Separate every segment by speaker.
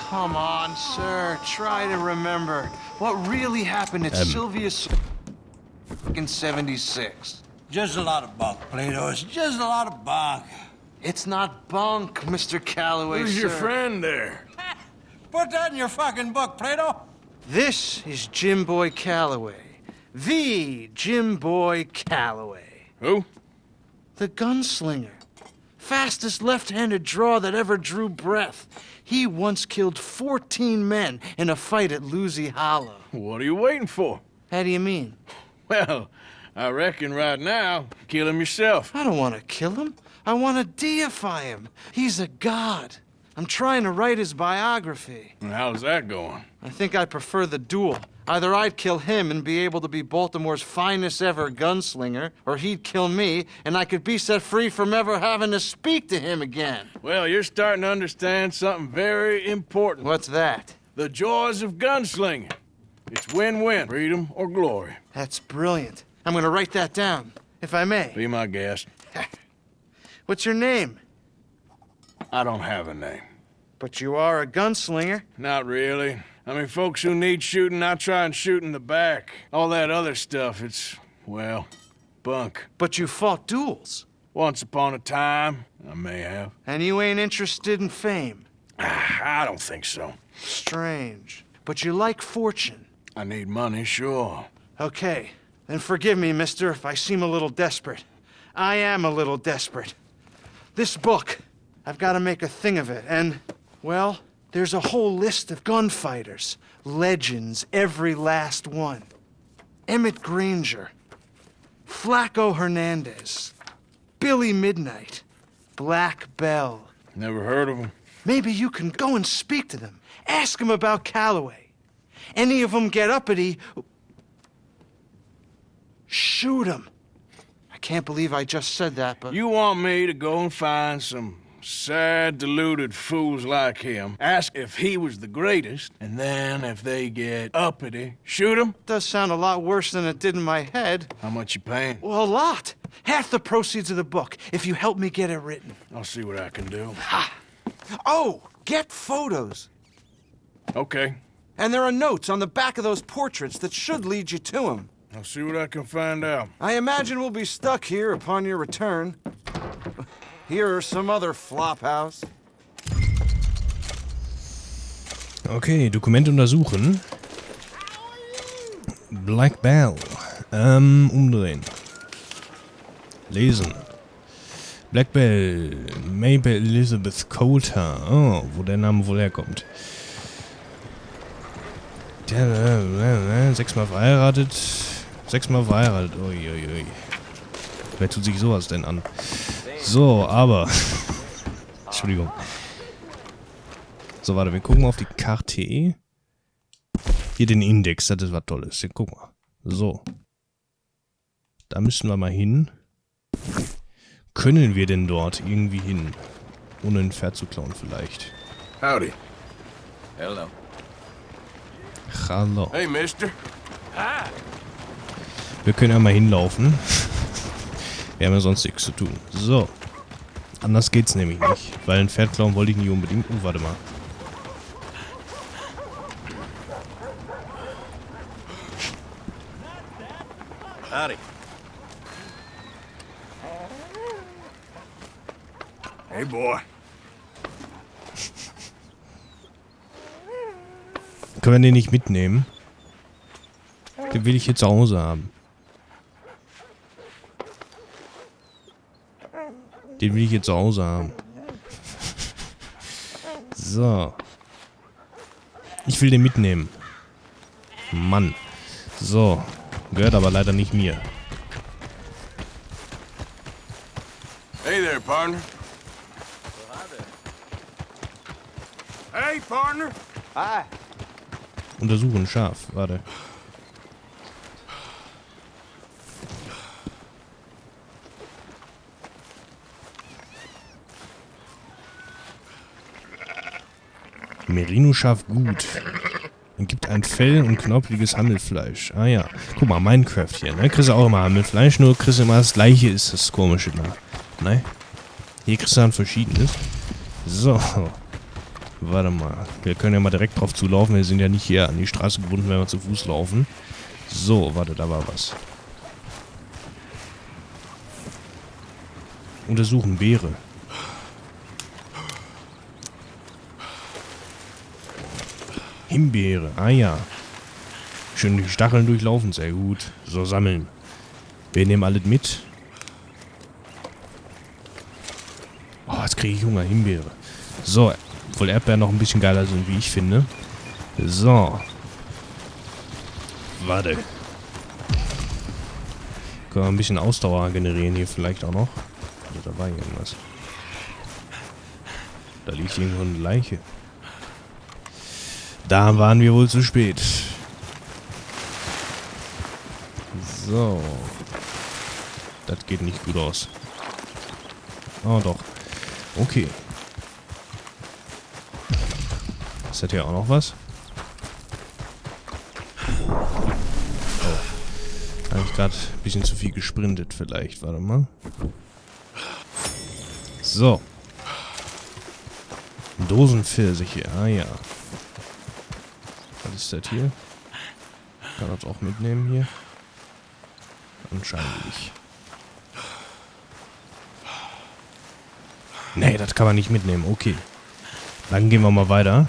Speaker 1: Come on, sir. Try to remember what really happened at Sylvia's in 76.
Speaker 2: Just a lot of bunk, Plato. It's just a lot of bunk.
Speaker 1: It's not bunk, Mr. Calloway,
Speaker 3: Who's
Speaker 1: sir.
Speaker 3: your friend there?
Speaker 2: Put that in your fucking book, Plato.
Speaker 1: This is Jim Boy Calloway. The Jim Boy Calloway.
Speaker 3: Who?
Speaker 1: The gunslinger. Fastest left-handed draw that ever drew breath. He once killed 14 men in a fight at Lucy Hollow.
Speaker 3: What are you waiting for?
Speaker 1: How do you mean?
Speaker 3: Well, I reckon right now, kill him yourself.
Speaker 1: I don't want to kill him. I want to deify him. He's a god. I'm trying to write his biography.
Speaker 3: And how's that going?
Speaker 1: I think I prefer the duel. Either I'd kill him and be able to be Baltimore's finest ever gunslinger, or he'd kill me and I could be set free from ever having to speak to him again.
Speaker 3: Well, you're starting to understand something very important.
Speaker 1: What's that?
Speaker 3: The joys of gunslinging. It's win-win, freedom or glory.
Speaker 1: That's brilliant. I'm gonna write that down, if I may.
Speaker 3: Be my guest.
Speaker 1: What's your name?
Speaker 3: I don't have a name.
Speaker 1: But you are a gunslinger.
Speaker 3: Not really. I mean, folks who need shooting, I try and shoot in the back. All that other stuff, it's, well, bunk.
Speaker 1: But you fought duels.
Speaker 3: Once upon a time, I may have.
Speaker 1: And you ain't interested in fame.
Speaker 3: I don't think so.
Speaker 1: Strange. But you like fortune.
Speaker 3: I need money, sure.
Speaker 1: Okay, then forgive me, mister, if I seem a little desperate. I am a little desperate. This book, I've got to make a thing of it, and, well, there's a whole list of gunfighters. Legends, every last one. Emmett Granger, Flaco Hernandez, Billy Midnight, Black Bell.
Speaker 3: Never heard of him.
Speaker 1: Maybe you can go and speak to them. Ask them about Calloway. Any of them get uppity, shoot them. I can't believe I just said that, but...
Speaker 3: You want me to go and find some sad, deluded fools like him, ask if he was the greatest, and then if they get uppity, shoot him?
Speaker 1: Does sound a lot worse than it did in my head.
Speaker 3: How much you paying?
Speaker 1: Well, a lot. Half the proceeds of the book, if you help me get it written.
Speaker 3: I'll see what I can do.
Speaker 1: Ha! Oh, get photos.
Speaker 3: Okay.
Speaker 1: And there are notes on the back of those portraits that should lead you to him.
Speaker 3: I'll see what I can find out.
Speaker 1: I imagine we'll be stuck here upon your return. Here are some other flophouse.
Speaker 4: Okay, Dokument untersuchen. Black Bell. Umdrehen. Lesen. Black Bell. Mabel Elizabeth Coulter. Oh, wo der Name wohl herkommt. 6-mal verheiratet. 6-mal verheiratet. Uiuiui. Wer tut sich sowas denn an? So, aber... Entschuldigung. So, warte, wir gucken mal auf die Karte. Hier den Index, das ist was Tolles. Hier, guck mal. So. Da müssen wir mal hin. Können wir denn dort irgendwie hin? Ohne ein Pferd zu klauen vielleicht.
Speaker 3: Howdy.
Speaker 5: Hello.
Speaker 4: Hallo.
Speaker 3: Hey, mister.
Speaker 5: Hi.
Speaker 4: Wir können ja mal hinlaufen. Wir haben ja sonst nichts zu tun. So. Anders geht's nämlich nicht. Weil ein Pferd klauen wollte ich nicht unbedingt. Oh, warte mal.
Speaker 5: Howdy.
Speaker 3: Hey, boy.
Speaker 4: Können wir den nicht mitnehmen? Den will ich hier zu Hause haben. Den will ich hier zu Hause haben. So. Ich will den mitnehmen. Mann. So. Gehört aber leider nicht mir.
Speaker 3: Hey there, partner. Hey, partner.
Speaker 1: Hi.
Speaker 4: Untersuchen scharf. Warte. Merino-Schaf gut. Gibt ein Fell und knorpeliges Hammelfleisch. Ah ja. Guck mal, Minecraft hier, ne? Kriegst du auch immer Hammelfleisch, nur kriegst du immer das gleiche, ist das komische da. Ne? Hier kriegst du dann verschiedenes. So. Warte mal. Wir können ja mal direkt drauf zulaufen. Wir sind ja nicht hier an die Straße gebunden, wenn wir zu Fuß laufen. So, warte, da war was. Untersuchen Beere. Himbeere. Ah ja. Schön die Stacheln durchlaufen. Sehr gut. So, sammeln. Wir nehmen alles mit. Oh, jetzt kriege ich Hunger. Himbeere. So. Obwohl Erdbeeren noch ein bisschen geiler sind, wie ich finde. So. Warte. Können wir ein bisschen Ausdauer generieren hier vielleicht auch noch. Also da war irgendwas. Da liegt irgendwo eine Leiche. Da waren wir wohl zu spät. So. Das geht nicht gut aus. Oh doch. Okay. Ist das hier auch noch was? Oh. Habe ich gerade ein bisschen zu viel gesprintet vielleicht. Warte mal. So. Dosenpfirsiche. Ah ja. Was ist das hier? Kann das auch mitnehmen hier? Anscheinend nicht. Nee, das kann man nicht mitnehmen. Okay. Dann gehen wir mal weiter.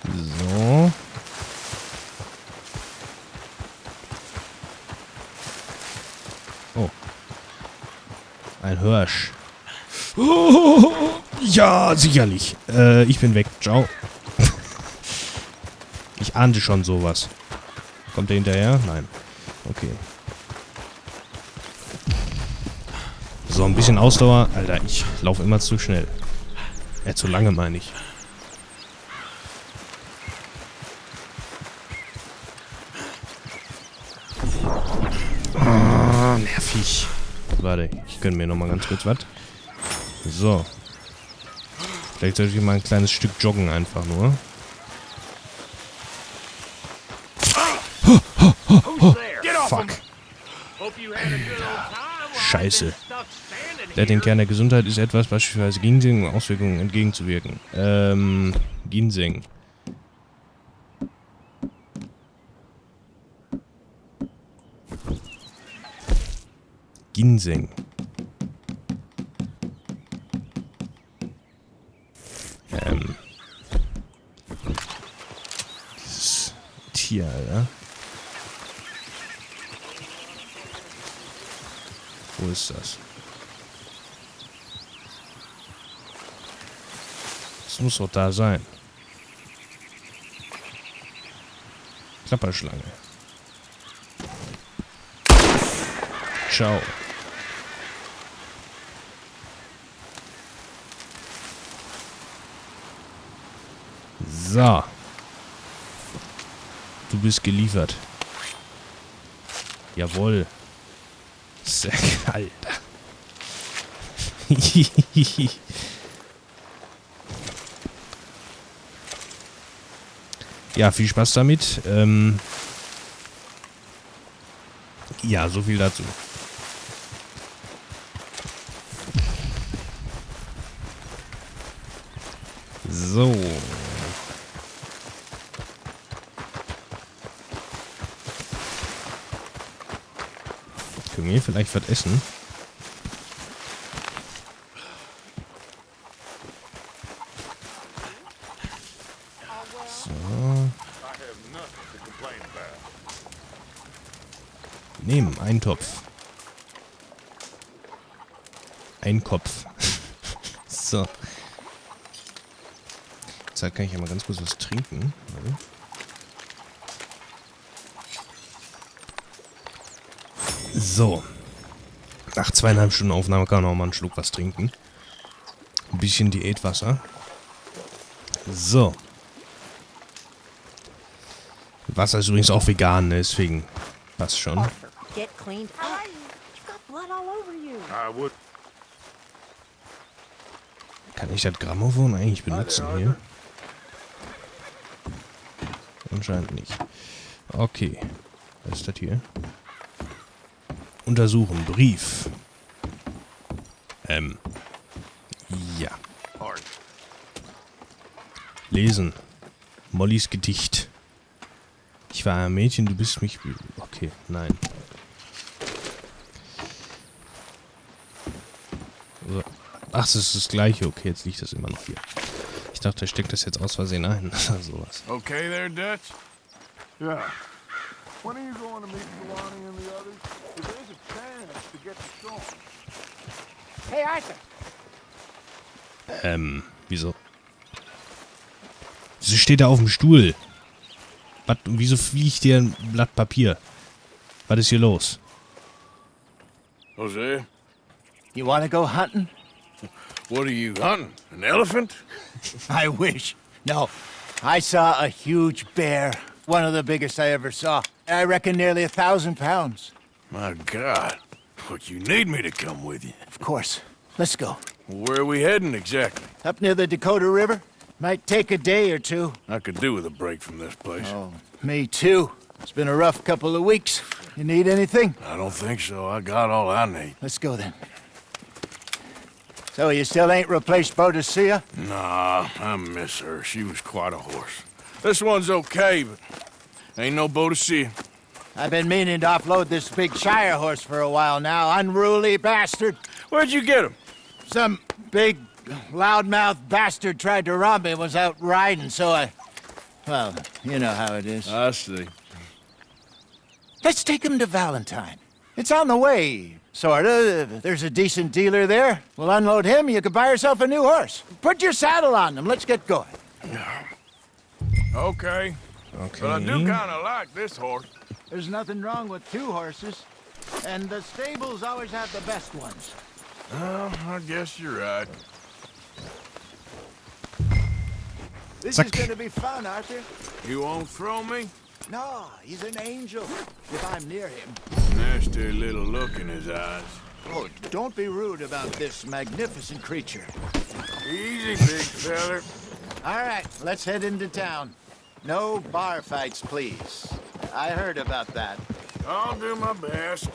Speaker 4: So. Oh. Ein Hirsch. Oh, ja, sicherlich. Ich bin weg. Ciao. Ich ahnte schon sowas. Kommt der hinterher? Nein. Okay. So, ein bisschen Ausdauer. Alter, ich laufe immer zu schnell. Zu lange, meine ich. Ah, nervig. Warte, ich gönne mir nochmal ganz kurz was. So. Vielleicht sollte ich mal ein kleines Stück joggen einfach nur. Fuck. Scheiße. Der Kern der Gesundheit ist etwas, beispielsweise Ginseng, Auswirkungen entgegenzuwirken. Ginseng. Ginseng. Dieses Tier, Alter. Wo ist das? Das muss doch da sein. Klapperschlange. Ciao. So. Du bist geliefert. Jawohl. Sehr geil, Alter. Ja, viel Spaß damit. Ja, so viel dazu. So. Können wir vielleicht was essen? So. Nehmen, einen Topf. Ein Kopf. So. Jetzt kann ich ja mal ganz kurz was trinken. Warte. So. Nach 2,5 Stunden Aufnahme kann man auch mal einen Schluck was trinken. Ein bisschen Diätwasser. So. Wasser ist übrigens auch vegan, ne? Deswegen passt schon.
Speaker 6: Get cleaned up. You've got blood all over you.
Speaker 4: Kann ich das Grammophon eigentlich benutzen hier? Anscheinend nicht. Okay. Was ist das hier? Untersuchen. Brief. Ja. Lesen. Mollys Gedicht. Ich war ein Mädchen, du bist mich... Okay, nein. So. Ach, das ist das Gleiche. Okay, jetzt liegt das immer noch hier. Ich dachte, er steckt das jetzt aus Versehen ein. Sowas.
Speaker 3: Okay there, Dutch? Yeah. When are you going to meet Giovanni and the others? If there's a chance to get the song.
Speaker 6: Hey, Arthur.
Speaker 4: Wieso? Wieso steht er auf dem Stuhl? Was, wieso fliegt dir ein Blatt Papier? Was ist hier los?
Speaker 3: Jose,
Speaker 2: You want to go hunting?
Speaker 3: what are you hunting? An elephant?
Speaker 2: I wish. No. I saw a huge bear. One of the biggest I ever saw. I reckon nearly 1,000 pounds.
Speaker 3: My God. But you need me to come with you.
Speaker 2: Of course. Let's go.
Speaker 3: Where are we heading exactly?
Speaker 2: Up near the Dakota River. Might take a day or two.
Speaker 3: I could do with a break from this place.
Speaker 2: Oh, me too. It's been a rough couple of weeks. You need anything?
Speaker 3: I don't think so. I got all I need.
Speaker 2: Let's go then. So you still ain't replaced Boadicea?
Speaker 3: Nah, I miss her. She was quite a horse. This one's okay, but ain't no Boadicea.
Speaker 2: I've been meaning to offload this big Shire horse for a while now. Unruly bastard.
Speaker 3: Where'd you get him?
Speaker 2: Some big, loudmouth bastard tried to rob me, was out riding, so I... Well, you know how it is.
Speaker 3: I see.
Speaker 2: Let's take him to Valentine. It's on the way, sorta. There's a decent dealer there. We'll unload him, you can buy yourself a new horse. Put your saddle on him, let's get going.
Speaker 3: Okay. But I do kind of like this horse.
Speaker 2: There's nothing wrong with two horses, and the stables always have the best ones.
Speaker 3: Well, I guess you're right.
Speaker 2: This
Speaker 4: Zack.
Speaker 2: is gonna be fun, Arthur.
Speaker 3: You won't throw me?
Speaker 2: No, he's an angel, if I'm near him.
Speaker 3: Nasty little look in his eyes.
Speaker 2: Oh, don't be rude about this magnificent creature.
Speaker 3: Easy, big feller.
Speaker 2: All right, let's head into town. No bar fights, please. I heard about that.
Speaker 3: I'll do my best.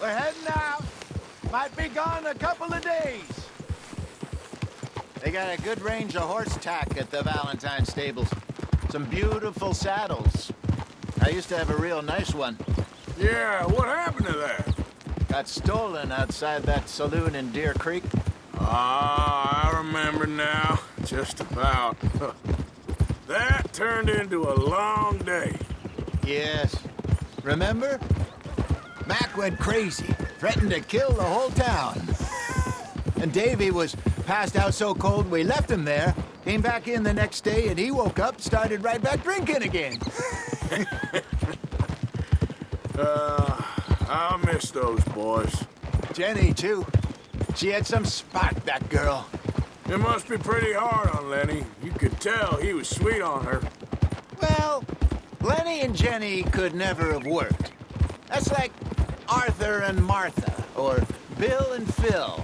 Speaker 2: We're heading out. Might be gone a couple of days. They got a good range of horse tack at the Valentine stables. Some beautiful saddles. I used to have a real nice one.
Speaker 3: Yeah, what happened to that?
Speaker 2: Got stolen outside that saloon in Deer Creek.
Speaker 3: Ah, I remember now. Just about. That turned into a long day.
Speaker 2: Yes. Remember? Mac went crazy, threatened to kill the whole town. And Davy was passed out so cold we left him there, came back in the next day, and he woke up, started right back drinking again.
Speaker 3: I miss those boys.
Speaker 2: Jenny, too. She had some spark, that girl.
Speaker 3: It must be pretty hard on Lenny. You could tell he was sweet on her.
Speaker 2: Well, Lenny and Jenny could never have worked. That's like Arthur and Martha, or Bill and Phil.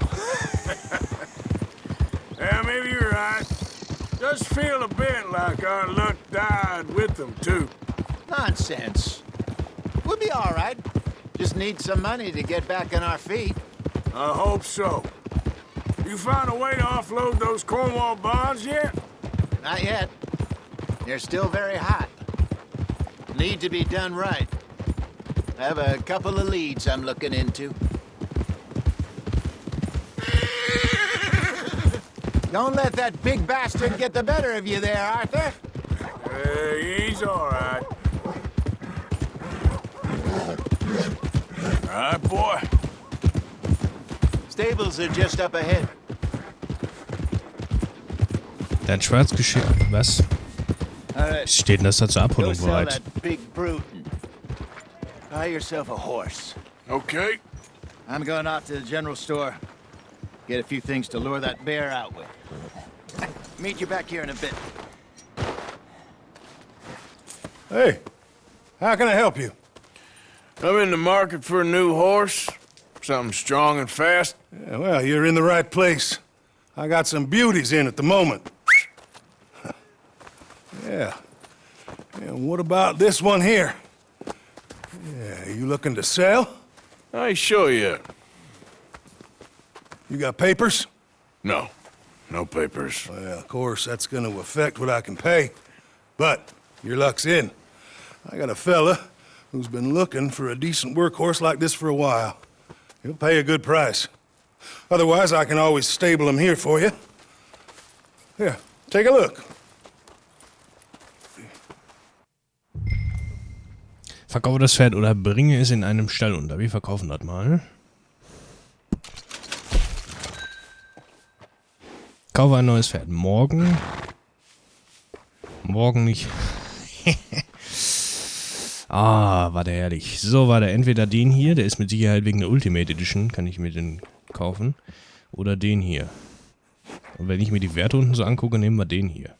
Speaker 3: Yeah, maybe you're right. Does feel a bit like our luck died with them, too.
Speaker 2: Nonsense. We'll be all right. Just need some money to get back on our feet.
Speaker 3: I hope so. You find a way to offload those Cornwall bonds yet?
Speaker 2: Not yet. They're still very hot. Need to be done right. I have a couple of leads I'm looking into. Don't let that big bastard get the better of you there, Arthur.
Speaker 3: Hey, he's all right. All right, boy.
Speaker 2: Stables are just up ahead.
Speaker 4: Dein Schwarzgeschick. Was?
Speaker 2: All right.
Speaker 4: Steht denn das da zur
Speaker 2: Go
Speaker 4: Abholung
Speaker 2: sell
Speaker 4: bereit?
Speaker 2: that big brute and buy yourself a horse.
Speaker 3: Okay.
Speaker 2: I'm going off to the general store. Get a few things to lure that bear out with. Meet you back here in a bit.
Speaker 7: Hey, how can I help you?
Speaker 3: I'm in the market for a new horse. Something strong and fast.
Speaker 7: Yeah, well, you're in the right place. I got some beauties in at the moment. Yeah. And what about this one here? Yeah, you looking to sell?
Speaker 3: I show you.
Speaker 7: You got papers?
Speaker 3: No. No papers.
Speaker 7: Well, of course, that's gonna affect what I can pay. But your luck's in. I got a fella who's been looking for a decent workhorse like this for a while. He'll pay a good price. Otherwise, I can always stable him here for you. Here, take a look.
Speaker 4: Verkaufe das Pferd oder bringe es in einem Stall unter. Wir verkaufen das mal. Kaufe ein neues Pferd. Morgen. Morgen nicht. Ah, war der herrlich. So, war der entweder den hier, der ist mit Sicherheit wegen der Ultimate Edition, kann ich mir den kaufen. Oder den hier. Und wenn ich mir die Werte unten so angucke, nehmen wir den hier.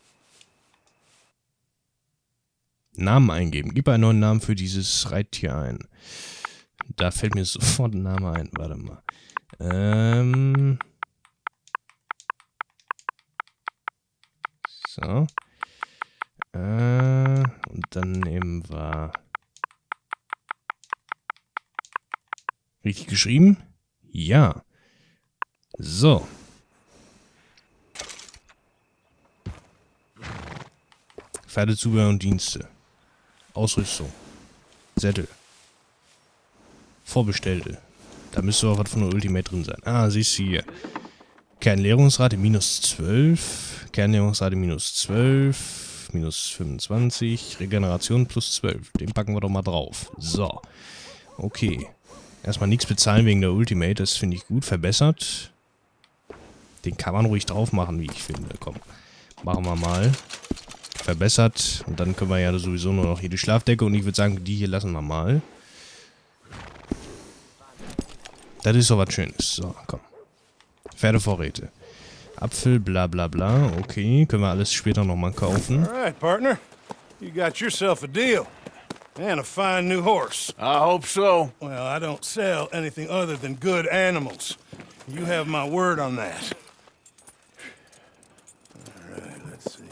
Speaker 4: Namen eingeben. Gib einen neuen Namen für dieses Reittier ein. Da fällt mir sofort ein Name ein. Warte mal. So. Und dann nehmen wir... Richtig geschrieben? Ja. So. Pferdezubehör und Dienste. Ausrüstung. Sättel. Vorbestellte. Da müsste auch was von der Ultimate drin sein. Ah, siehst du hier. Kernleerungsrate minus 12. Kernleerungsrate minus 12. Minus 25. Regeneration plus 12. Den packen wir doch mal drauf. So. Okay. Erstmal nichts bezahlen wegen der Ultimate. Das finde ich gut. Verbessert. Den kann man ruhig drauf machen, wie ich finde. Komm. Machen wir mal. Verbessert. Und dann können wir ja sowieso nur noch hier die Schlafdecke. Und ich würde sagen, die hier lassen wir mal. Das ist doch was Schönes. So, komm. Pferdevorräte. Apfel, bla bla bla. Okay, können wir alles später nochmal kaufen.
Speaker 7: Alright, partner. You got yourself a deal. And a fine new horse.
Speaker 3: I hope so.
Speaker 7: Well, I don't sell anything other than good animals. You have my word on that. Alright, let's see.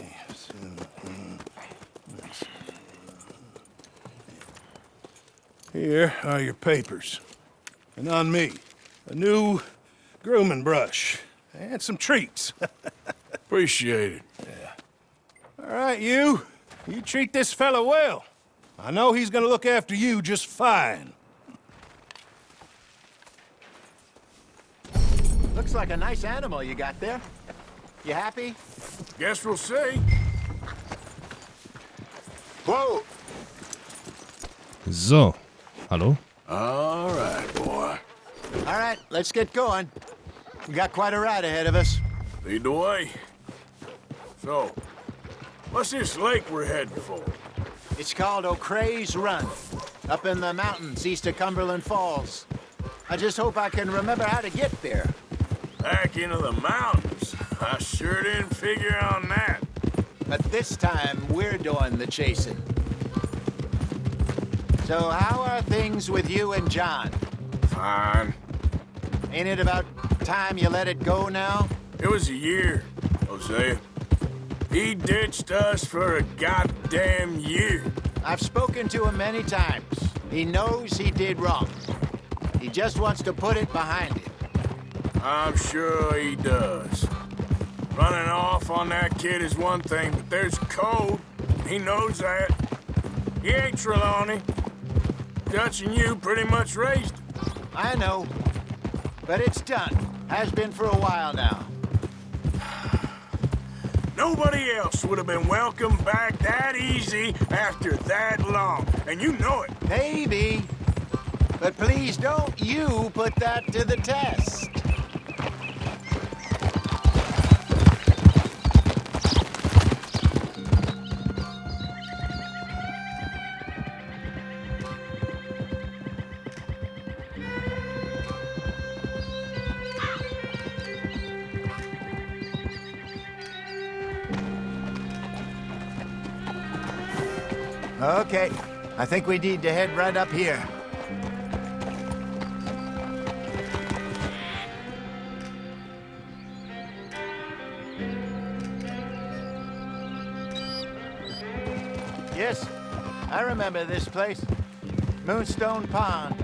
Speaker 7: Here are your papers. And on me, a new grooming brush. And some treats.
Speaker 3: Appreciate it.
Speaker 7: All right, you treat this fella well. I know he's gonna look after you just fine.
Speaker 2: Looks like a nice animal you got there. You happy?
Speaker 3: Guess we'll see.
Speaker 2: Whoa!
Speaker 4: So. Hallo?
Speaker 3: All right, boy.
Speaker 2: All right, let's get going. We got quite a ride ahead of us.
Speaker 3: Lead the way. So, what's this lake we're heading for?
Speaker 2: It's called O'Creagh's Run, up in the mountains east of Cumberland Falls. I just hope I can remember how to get there.
Speaker 3: Back into the mountains. I sure didn't figure on that.
Speaker 2: But this time, we're doing the chasing. So how are things with you and John?
Speaker 3: Fine.
Speaker 2: Ain't it about time you let it go now?
Speaker 3: It was a year, Hosea. He ditched us for a goddamn year.
Speaker 2: I've spoken to him many times. He knows he did wrong. He just wants to put it behind him.
Speaker 3: I'm sure he does. Running off on that kid is one thing, but there's code. He knows that. He ain't Trelawney. Dutch and you pretty much raised him.
Speaker 2: I know. But it's done. Has been for a while now.
Speaker 3: Nobody else would have been welcomed back that easy after that long. And you know it.
Speaker 2: Maybe. But please don't you put that to the test. Okay, I think we need to head right up here. Yes, I remember this place. Moonstone Pond.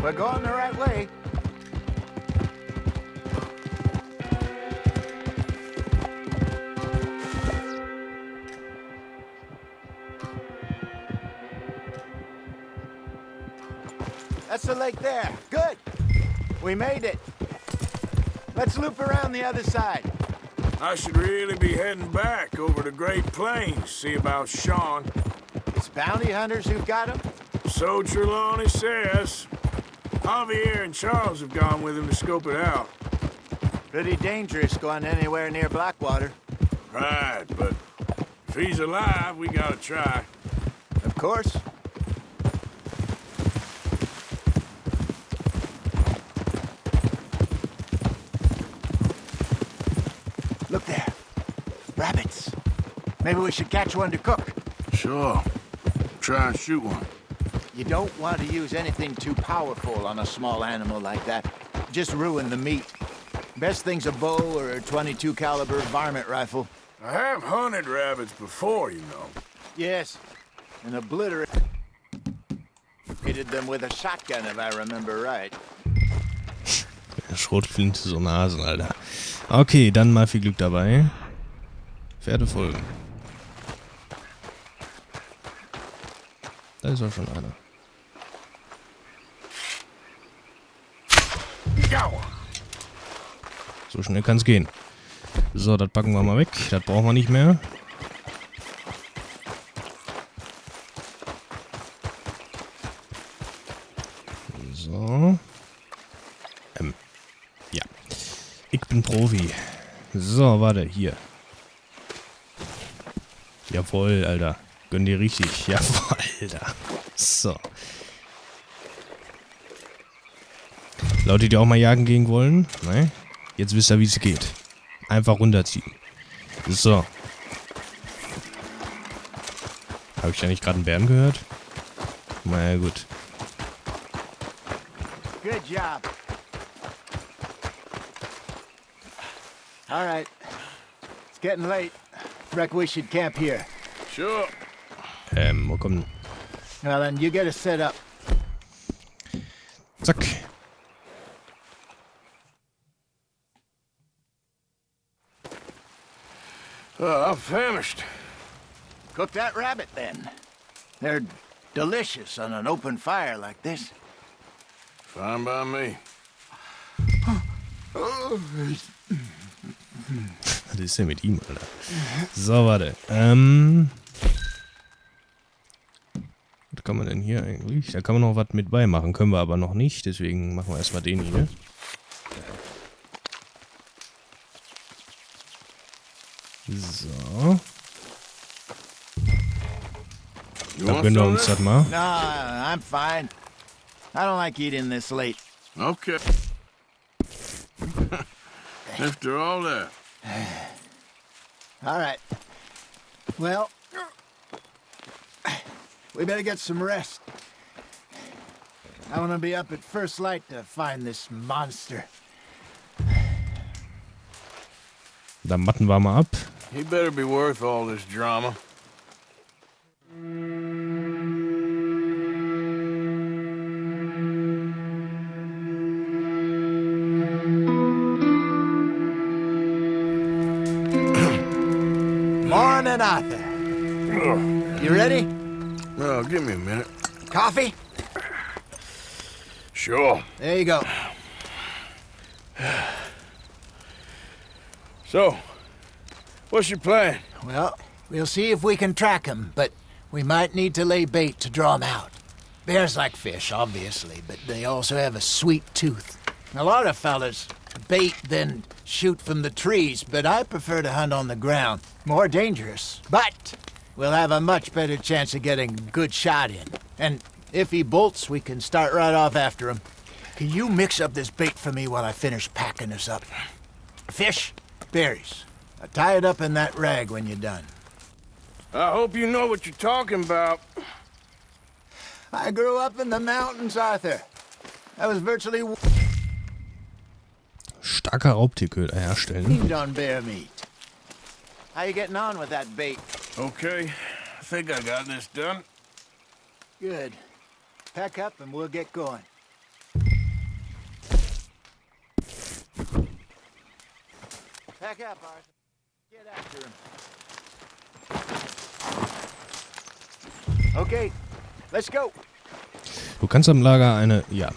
Speaker 2: We're going the right way. That's the lake there. Good. We made it. Let's loop around the other side.
Speaker 3: I should really be heading back over the Great Plains, see about Sean.
Speaker 2: It's bounty hunters who've got him?
Speaker 3: So Trelawney says. Javier and Charles have gone with him to scope it out.
Speaker 2: Pretty dangerous going anywhere near Blackwater.
Speaker 3: Right, but if he's alive, we gotta try.
Speaker 2: Of course. Look there. Rabbits. Maybe we should catch one to cook.
Speaker 3: Sure. Try and shoot one.
Speaker 2: You don't want to use anything too powerful on a small animal like that. Just ruin the meat. Best thing's a bow or a .22 caliber varmint rifle.
Speaker 3: I have hunted rabbits before, you know.
Speaker 2: Yes, and obliterated them with a shotgun, if I remember right.
Speaker 4: Schrotflinte, so Nasen, Alter. Okay, dann mal viel Glück dabei. Pferde folgen. Da ist auch schon einer. So schnell kann's gehen. So, das packen wir mal weg. Das brauchen wir nicht mehr. So. Ja. Ich bin Profi. So, warte, hier. Jawohl, Alter. Gönn dir richtig. Jawohl, Alter. So. Leute, die auch mal jagen gehen wollen, ne? Jetzt wisst ihr, wie es geht. Einfach runterziehen. So. Habe ich ja nicht gerade einen Bären gehört? Na ja, gut.
Speaker 2: Good job. All right. It's getting late. Reckon we should camp here.
Speaker 3: Sure.
Speaker 4: Wo kommen...
Speaker 2: Well, then you get us set up.
Speaker 4: Zack.
Speaker 3: I'm famished.
Speaker 2: Cook that rabbit, then. They're delicious on an open fire like this.
Speaker 3: Fine by me.
Speaker 4: Was ist denn mit ihm, Alter? So, warte. Was kann man denn hier eigentlich? Da kann man noch was mit beimachen. Können wir aber noch nicht. Deswegen machen wir erstmal den hier. So. Da gönnen wir uns das mal.
Speaker 2: No, I'm fine. I don't like eating this late.
Speaker 3: Okay. After all that.
Speaker 2: All right. Well, we better get some rest. I want to be up at first light to find this monster.
Speaker 4: Dann matten wir mal ab.
Speaker 3: He better be worth all this drama.
Speaker 2: Morning, Arthur. You ready?
Speaker 3: Oh, give me a minute.
Speaker 2: Coffee?
Speaker 3: Sure.
Speaker 2: There you go.
Speaker 3: So, what's your plan?
Speaker 2: Well, we'll see if we can track him, but we might need to lay bait to draw him out. Bears like fish, obviously, but they also have a sweet tooth. A lot of fellas bait, then shoot from the trees, but I prefer to hunt on the ground. More dangerous, but we'll have a much better chance of getting a good shot in. And if he bolts, we can start right off after him. Can you mix up this bait for me while I finish packing this up? Fish, berries. Tie it up in that rag when you're done.
Speaker 3: I hope you know what you're talking about.
Speaker 2: I grew up in the mountains, Arthur. I was virtually
Speaker 4: Starker Raubtierköder herstellen.
Speaker 2: weaned on bear meat. How you getting on with that bait?
Speaker 3: Okay, I think I got this done.
Speaker 2: Good. Pack up and we'll get going. Pack up, Arthur. Get after him. Okay, let's go.
Speaker 4: Du kannst am Lager eine... Ja.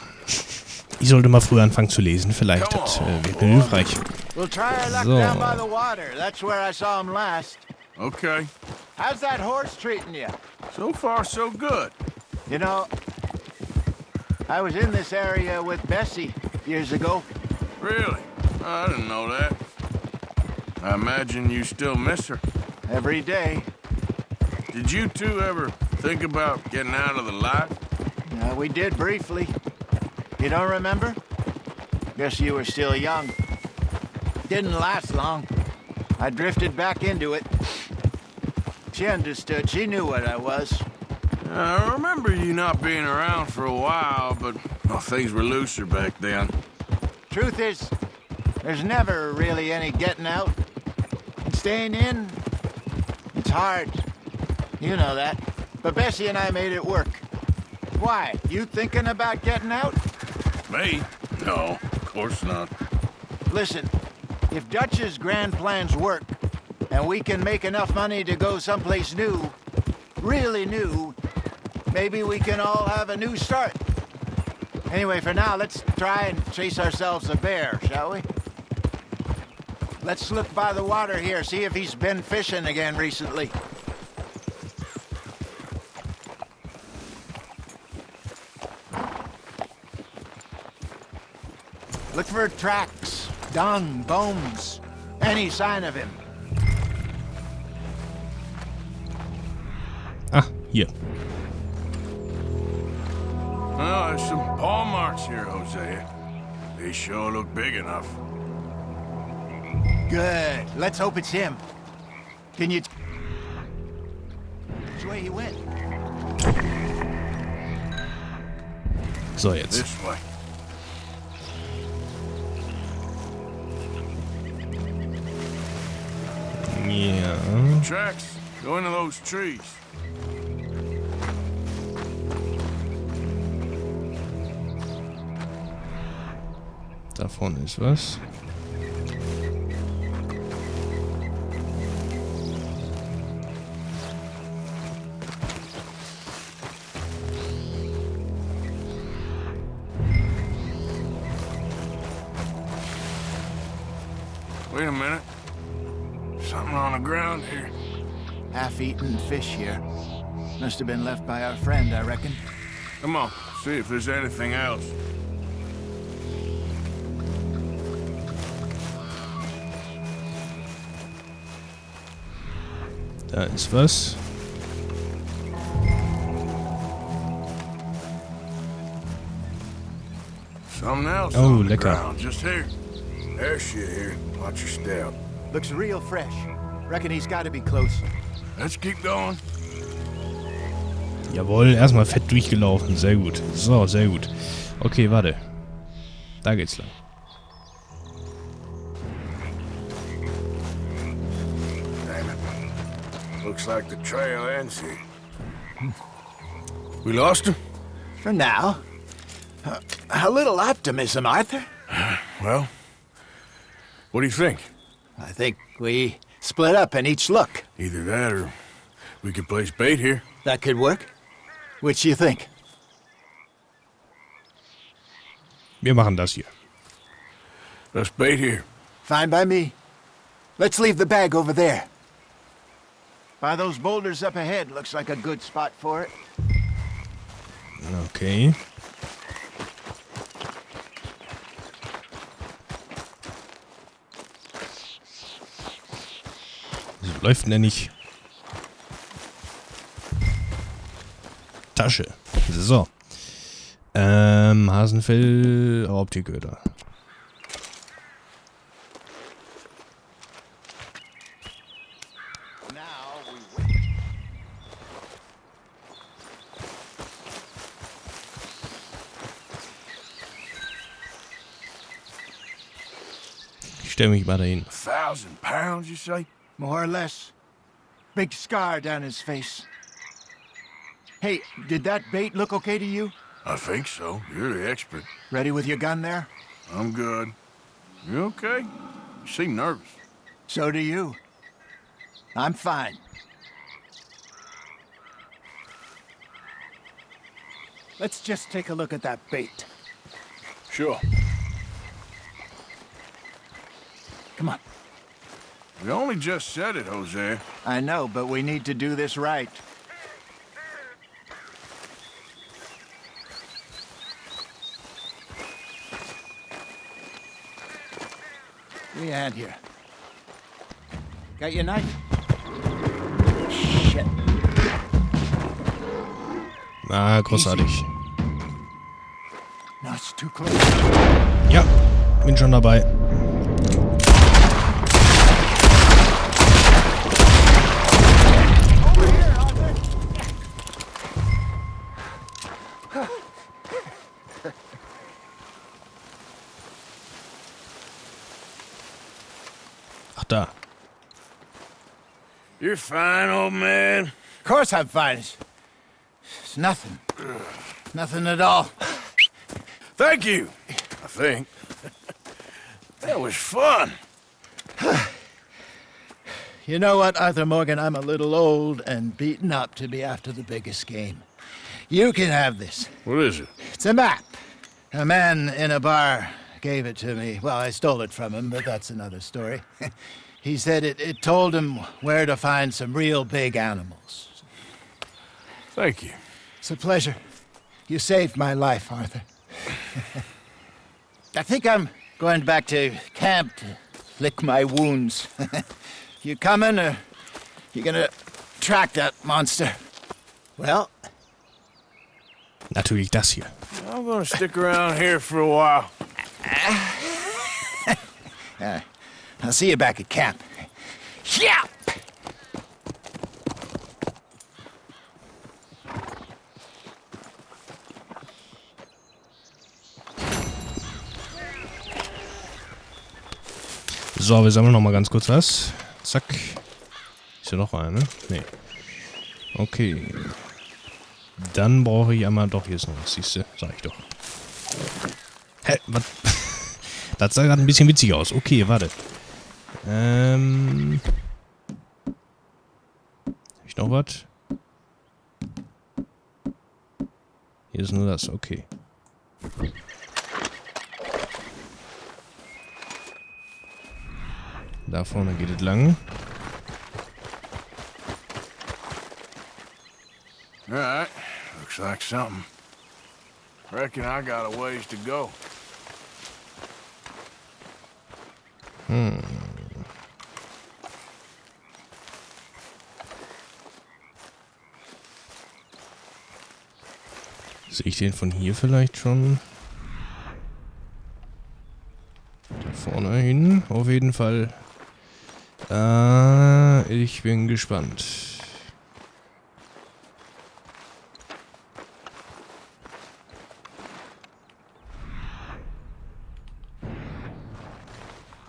Speaker 4: Ich sollte mal früher anfangen zu lesen, vielleicht. Das wäre mir hilfreich.
Speaker 2: We'll try our luck
Speaker 4: So.
Speaker 2: down by the water. That's where I saw him last.
Speaker 3: Okay.
Speaker 2: How's that horse treating you?
Speaker 3: So far, so good.
Speaker 2: You know, I was in this area with Bessie years ago.
Speaker 3: Really? I didn't know that. I imagine you still miss her.
Speaker 2: Every day.
Speaker 3: Did you two ever think about getting out of the life?
Speaker 2: We did briefly. You don't remember? Guess you were still young. Didn't last long. I drifted back into it. She understood. She knew what I was.
Speaker 3: I remember you not being around for a while, but well, things were looser back then.
Speaker 2: Truth is, there's never really any getting out. And staying in, it's hard. You know that. But Bessie and I made it work. Why? You thinking about getting out?
Speaker 3: Me? No, of course not.
Speaker 2: Listen, if Dutch's grand plans work, and we can make enough money to go someplace new, really new, maybe we can all have a new start. Anyway, for now, let's try and chase ourselves a bear, shall we? Let's look by the water here, see if he's been fishing again recently. Look for tracks, dung, bones, any sign of him.
Speaker 4: Ah, hier.
Speaker 3: Well, there's some paw marks here, Hosea. They sure look big enough.
Speaker 2: Good. Let's hope it's him. Can you... Which way he went?
Speaker 4: So, jetzt.
Speaker 3: This way.
Speaker 4: Ja.
Speaker 3: Tracks. Go into those trees.
Speaker 4: Da vorne ist was.
Speaker 3: Wait a minute. Something on the ground here.
Speaker 2: Half-eaten fish here. Must have been left by our friend, I reckon.
Speaker 3: Come on, see if there's anything else.
Speaker 4: Da ist was.
Speaker 3: Something else
Speaker 4: Oh,
Speaker 3: on the
Speaker 4: lecker.
Speaker 3: ground, just here. There's shit here. Watch your step.
Speaker 2: Looks real fresh. Reckon he's got to be close.
Speaker 3: Let's keep going.
Speaker 4: Jawohl, erstmal fett durchgelaufen. Sehr gut. So, sehr gut. Okay, warte. Da geht's lang.
Speaker 3: Damn it. Looks like the trail ends here. We lost him?
Speaker 2: For now. A little optimism, Arthur.
Speaker 3: Well, what do you think?
Speaker 2: I think we split up and each look.
Speaker 3: Either that or we could place bait here.
Speaker 2: That could work. Which you think?
Speaker 4: Wir machen das hier.
Speaker 3: Let's bait here.
Speaker 2: Fine by me. Let's leave the bag over there. By those boulders up ahead, looks like a good spot for it.
Speaker 4: Okay. So läuft denn der nicht? Tasche. So. Hasenfell, Raubtierköder. Ich stelle mich mal dahin.
Speaker 3: 1,000 pounds, you say?
Speaker 2: More or less. Big scar down his face. Hey, did that bait look okay to you?
Speaker 3: I think so. You're the expert.
Speaker 2: Ready with your gun there?
Speaker 3: I'm good. You okay? You seem nervous.
Speaker 2: So do you. I'm fine. let's just take a look at that bait.
Speaker 3: Sure.
Speaker 2: Come on.
Speaker 3: We only just said it, Jose.
Speaker 2: I know, but we need to do this right. Give me a hand here. Got your knife? Shit.
Speaker 4: Ah, großartig.
Speaker 2: No, it's too close.
Speaker 4: Ja, bin schon dabei.
Speaker 2: Over here, Arthur.
Speaker 4: Ach, da.
Speaker 3: You're fine, old man.
Speaker 2: Of course I'm fine. It's nothing. Nothing at all.
Speaker 3: Thank you, I think. That was fun.
Speaker 2: You know what, Arthur Morgan? I'm a little old and beaten up to be after the biggest game. You can have this.
Speaker 3: What is it?
Speaker 2: It's a map. A man in a bar gave it to me. Well, I stole it from him, but that's another story. He said it told him where to find some real big animals.
Speaker 3: Thank you.
Speaker 2: It's a pleasure. You saved my life, Arthur. I think I'm going back to camp to lick my wounds. You coming, or you gonna track that monster? Well,
Speaker 4: Natürlich das hier.
Speaker 3: I'm gonna stick around here for a while.
Speaker 2: I'll see you back at camp. Yeah!
Speaker 4: So, wir sammeln noch mal ganz kurz was. Zack. Ist ja noch eine? Nee. Okay. Dann brauche ich einmal... Doch, hier ist noch was. Siehste? Sag ich doch. Hä? Was? Das sah gerade ein bisschen witzig aus. Okay, warte. Hab ich noch was? Hier ist nur das. Okay. Da vorne geht es lang.
Speaker 3: All right. Looks like something. Reckon I got a ways to go.
Speaker 4: Sehe ich den von hier vielleicht schon? Da vorne hin, auf jeden Fall. Ich bin gespannt.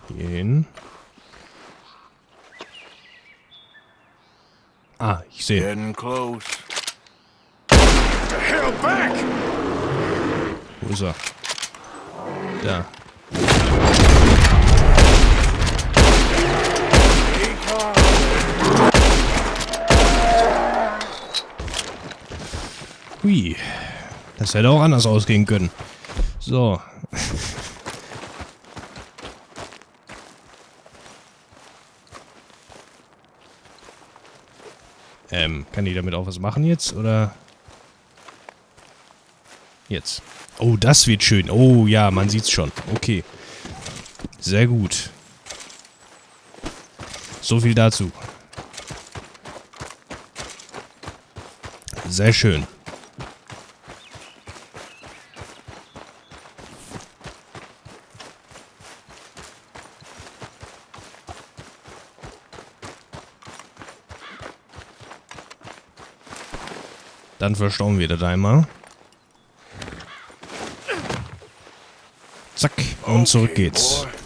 Speaker 4: Hier hin. Ah, ich sehe.
Speaker 3: Getting close. The hell back!
Speaker 4: Wo ist er? Da. Hui. Das hätte auch anders ausgehen können. So. Kann die damit auch was machen jetzt, oder? Jetzt. Oh, das wird schön. Oh, ja, man sieht's schon. Okay. Sehr gut. So viel dazu. Sehr schön. Dann verstauen wir das einmal. Zack, und zurück geht's.
Speaker 3: Boy.